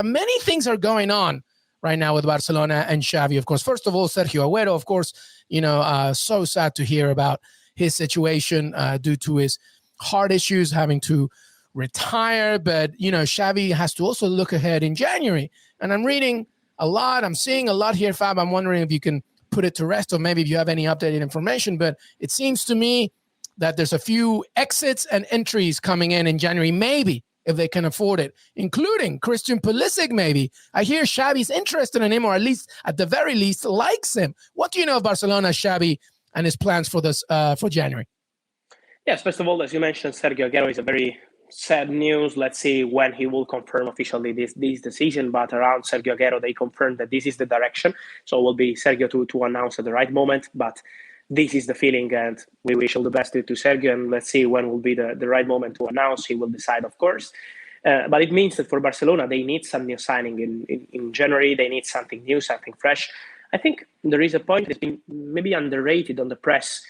Many things are going on right now with Barcelona and Xavi, of course. First of all, Sergio Agüero, of course, so sad to hear about his situation due to his heart issues, having to retire. But, Xavi has to also look ahead in January. And I'm reading a lot. I'm seeing a lot here, Fab. I'm wondering if you can put it to rest or maybe if you have any updated information. But it seems to me that there's a few exits and entries coming in January, maybe, if they can afford it, including Christian Pulisic, maybe. I hear Xavi's interested in him, or at the very least, likes him. What do you know of Barcelona, Xavi, and his plans for this for January? Yes, first of all, as you mentioned, Sergio Agüero is a very sad news. Let's see when he will confirm officially this decision. But around Sergio Agüero, they confirmed that this is the direction. So it will be Sergio to announce at the right moment. But this is the feeling, and we wish all the best to Sergio. And let's see when will be the right moment to announce. He will decide, of course. But it means that for Barcelona, they need some new signing in January. They need something new, something fresh. I think there is a point that's been maybe underrated on the press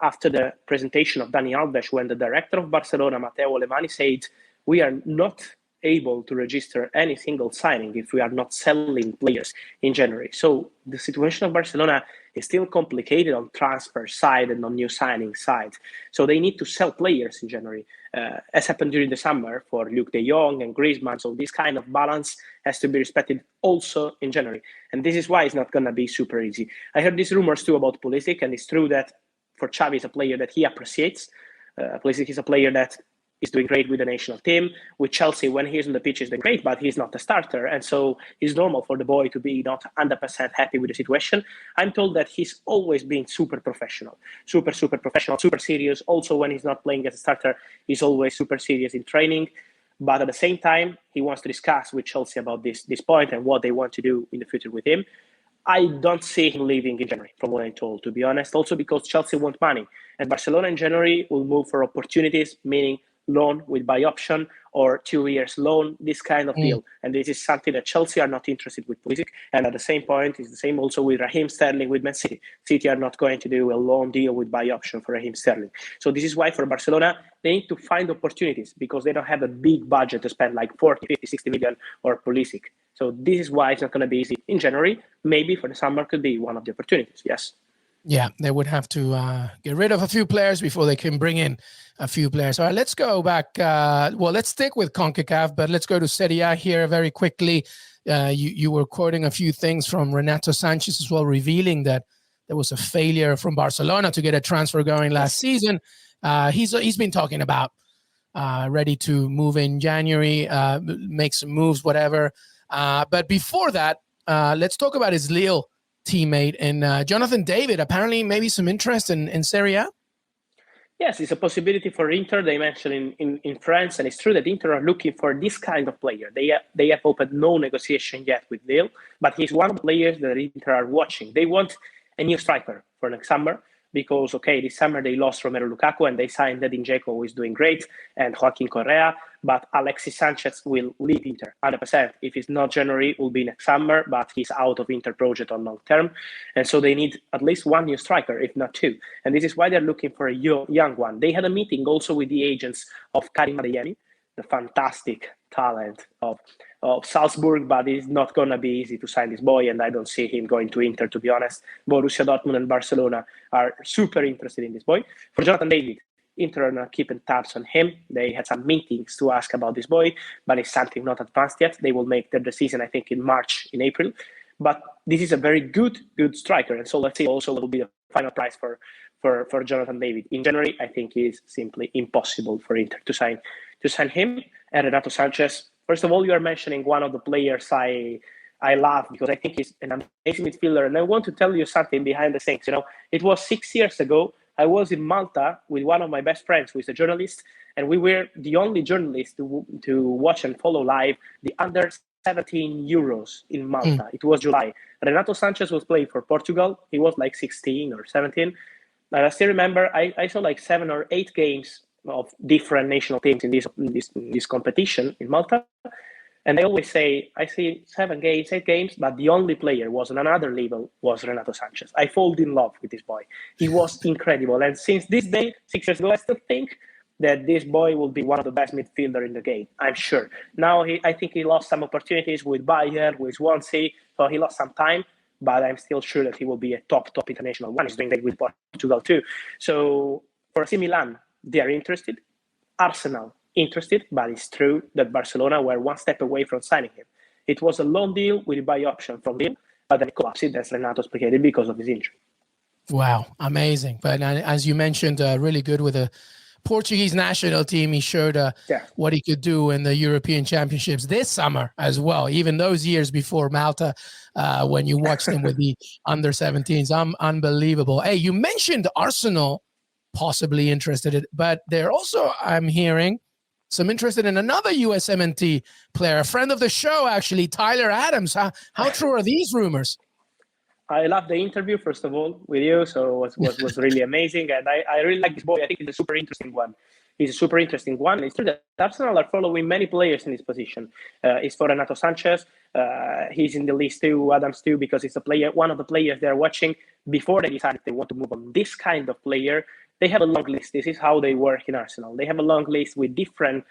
after the presentation of Dani Alves, when the director of Barcelona, Matteo Alemany, said, we are not able to register any single signing if we are not selling players in January. So the situation of Barcelona is still complicated on transfer side and on new signing side. So they need to sell players in January, as happened during the summer for Luke de Jong and Griezmann. So this kind of balance has to be respected also in January. And this is why it's not going to be super easy. I heard these rumors too about Pulisic, and it's true that for Xavi is a player that he appreciates. Pulisic is a player that is doing great with the national team. With Chelsea, when he's on the pitch, he's doing great, but he's not a starter. And so it's normal for the boy to be not 100% happy with the situation. I'm told that he's always been super professional, super professional, super serious. Also, when he's not playing as a starter, he's always super serious in training. But at the same time, he wants to discuss with Chelsea about this point and what they want to do in the future with him. I don't see him leaving in January, from what I'm told, to be honest. Also because Chelsea want money. And Barcelona in January will move for opportunities, meaning loan with buy option or 2 years loan, this kind of deal. And this is something that Chelsea are not interested with Pulisic. And at the same point, it's the same also with Raheem Sterling with Man City. City are not going to do a loan deal with buy option for Raheem Sterling. So this is why for Barcelona, they need to find opportunities because they don't have a big budget to spend like 40, 50, 60 million or Pulisic. So this is why it's not going to be easy in January. Maybe for the summer could be one of the opportunities, yes. Yeah, they would have to get rid of a few players before they can bring in a few players. All right, let's go back. Let's stick with CONCACAF, but let's go to Serie A here very quickly. You were quoting a few things from Renato Sanchez as well, revealing that there was a failure from Barcelona to get a transfer going last season. He's been talking about ready to move in January, make some moves, whatever. But before that, let's talk about his Lille teammate and Jonathan David. Apparently, maybe some interest in Serie A. Yes, it's a possibility for Inter. They mentioned in France, and it's true that Inter are looking for this kind of player. They have opened no negotiation yet with Lille, but he's one of the players that Inter are watching. They want a new striker for next summer because, this summer they lost Romelu Lukaku and they signed Edin Dzeko, who is doing great, and Joaquin Correa. But Alexis Sanchez will leave Inter 100%. If it's not January, it will be next summer, but he's out of Inter project on long term. And so they need at least one new striker, if not two. And this is why they're looking for a young one. They had a meeting also with the agents of Karim Adeyemi, the fantastic talent of Salzburg, but it's not going to be easy to sign this boy, and I don't see him going to Inter, to be honest. Borussia Dortmund and Barcelona are super interested in this boy. For Jonathan David, Inter are not keeping tabs on him. They had some meetings to ask about this boy, but it's something not advanced yet. They will make their decision, I think, in April. But this is a very good striker, and so let's see also what will be the final price for Jonathan David. In January, I think it is simply impossible for Inter to sign him. And Renato Sanchez, first of all, you are mentioning one of the players I love because I think he's an amazing midfielder. And I want to tell you something behind the scenes. It was 6 years ago. I was in Malta with one of my best friends who is a journalist, and we were the only journalists to watch and follow live the under-17 Euros in Malta. It was July. Renato Sanchez was playing for Portugal. He was like 16 or 17. And I still remember I saw like 7 or 8 games of different national teams in this competition in Malta. And I always say, I see 7 games, 8 games, but the only player was on another level was Renato Sanchez. I fall in love with this boy. He was incredible. And since this day, 6 years ago, I still think that this boy will be one of the best midfielder in the game. I'm sure. Now, I think he lost some opportunities with Bayern, with Swansea, so he lost some time, but I'm still sure that he will be a top international one. He's doing that with Portugal too. So for AC Milan, they are interested. Arsenal, interested, but it's true that Barcelona were one step away from signing him. It was a loan deal with a buy option from Lille, but then it collapsed, as Renato explicated, because of his injury. Wow, amazing. But as you mentioned, really good with the Portuguese national team. He showed what he could do in the European Championships this summer as well, even those years before Malta, when you watched him with the under-17s. Unbelievable. Hey, you mentioned Arsenal possibly interested, but they're also, I'm hearing, some interested in another USMNT player, a friend of the show, actually, Tyler Adams. How true are these rumors? I love the interview, first of all, with you. So it was really amazing. And I really like this boy. I think he's a super interesting one. He's a super interesting one. It's true that Arsenal are following many players in this position. It's for Renato Sanchez. He's in the list too, Adams too, because it's one of the players they're watching before they decide they want to move on. This kind of player, they have a long list. This is how they work in Arsenal. They have a long list with different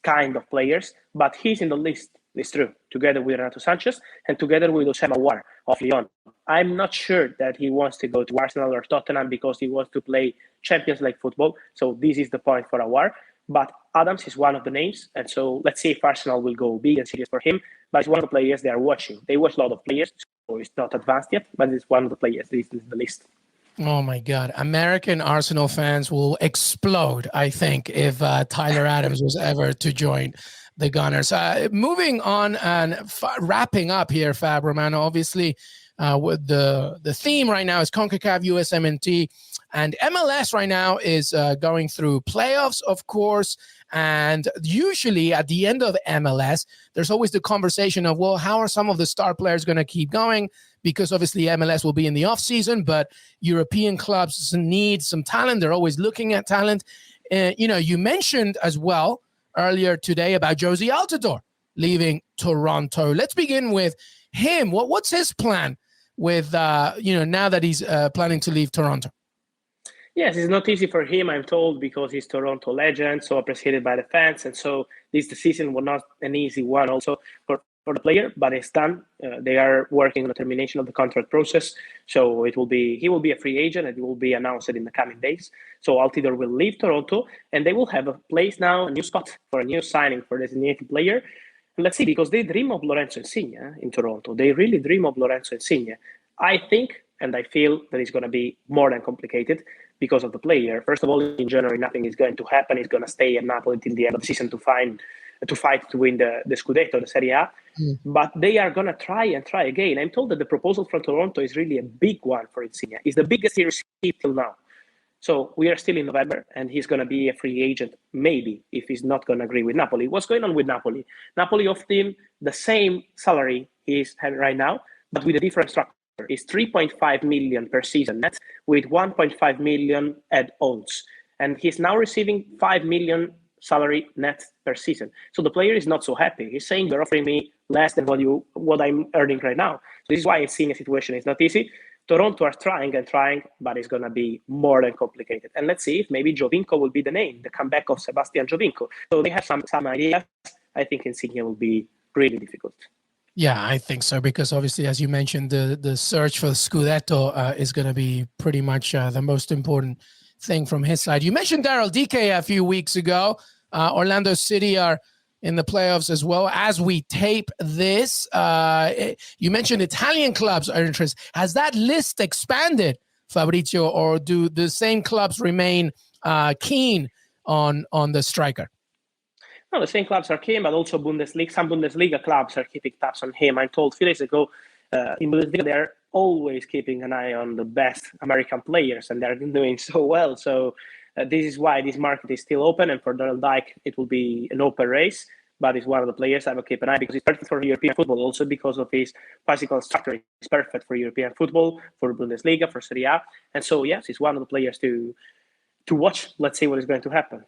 kind of players, but he's in the list. It's true, together with Renato Sanchez and together with Oussama Aouar of Lyon. I'm not sure that he wants to go to Arsenal or Tottenham because he wants to play Champions League football. So this is the point for Aouar. But Adams is one of the names. And so let's see if Arsenal will go big and serious for him. But it's one of the players they are watching. They watch a lot of players, so it's not advanced yet, but it's one of the players. This is the list. Oh, my God. American Arsenal fans will explode, I think, if Tyler Adams was ever to join the Gunners. Moving on and wrapping up here, Fab Romano, obviously, with the theme right now is CONCACAF USMNT, and MLS right now is going through playoffs, of course. And usually at the end of MLS, there's always the conversation of, well, how are some of the star players going to keep going? Because obviously MLS will be in the off season, but European clubs need some talent. They're always looking at talent. You mentioned as well earlier today about Jozy Altidore leaving Toronto. Let's begin with him. What's his plan with, now that he's planning to leave Toronto? Yes, it's not easy for him, I'm told, because he's Toronto legend, so appreciated by the fans. And so this decision was not an easy one also for the player, but it's done. They are working on the termination of the contract process. So he will be a free agent, and it will be announced in the coming days. So Altidore will leave Toronto, and they will have a place now, a new spot for a new signing for a designated player. And let's see, because they dream of Lorenzo Insigne in Toronto. They really dream of Lorenzo Insigne. I think, and I feel that it's going to be more than complicated because of the player. First of all, in January, nothing is going to happen. He's going to stay at Napoli until the end of the season to fight to win the Scudetto, the Serie A. But they are going to try again. I'm told that the proposal from Toronto is really a big one for Insigne. It's the biggest he received till now. So we are still in November, and he's going to be a free agent, maybe, if he's not going to agree with Napoli. What's going on with Napoli? Napoli offered him the same salary he's having right now, but with a different structure. It's 3.5 million per season net with 1.5 million add-ons. And he's now receiving 5 million salary net per season. So the player is not so happy. He's saying, you're offering me less than what I'm earning right now. So this is why it's seeing a situation is not easy. Toronto are trying, but it's going to be more than complicated. And let's see if maybe Giovinco will be the name, the comeback of Sebastian Giovinco. So they have some ideas. I think Insigne will be really difficult. Yeah, I think so, because obviously, as you mentioned, the search for Scudetto is going to be pretty much the most important thing from his side. You mentioned Daryl DK a few weeks ago. Orlando City are in the playoffs as well. As we tape this, you mentioned Italian clubs are interested. Has that list expanded, Fabrizio, or do the same clubs remain keen on the striker? No, the same clubs are keen, but also Bundesliga. Some Bundesliga clubs are keeping tabs on him. I'm told 3 days ago, in Bundesliga, they're always keeping an eye on the best American players, and they're doing so well. So this is why this market is still open, and for Daryl Dike, it will be an open race. But he's one of the players I will keep an eye, because he's perfect for European football, also because of his physical structure. He's perfect for European football, for Bundesliga, for Serie A. And so, yes, he's one of the players to watch. Let's see what is going to happen.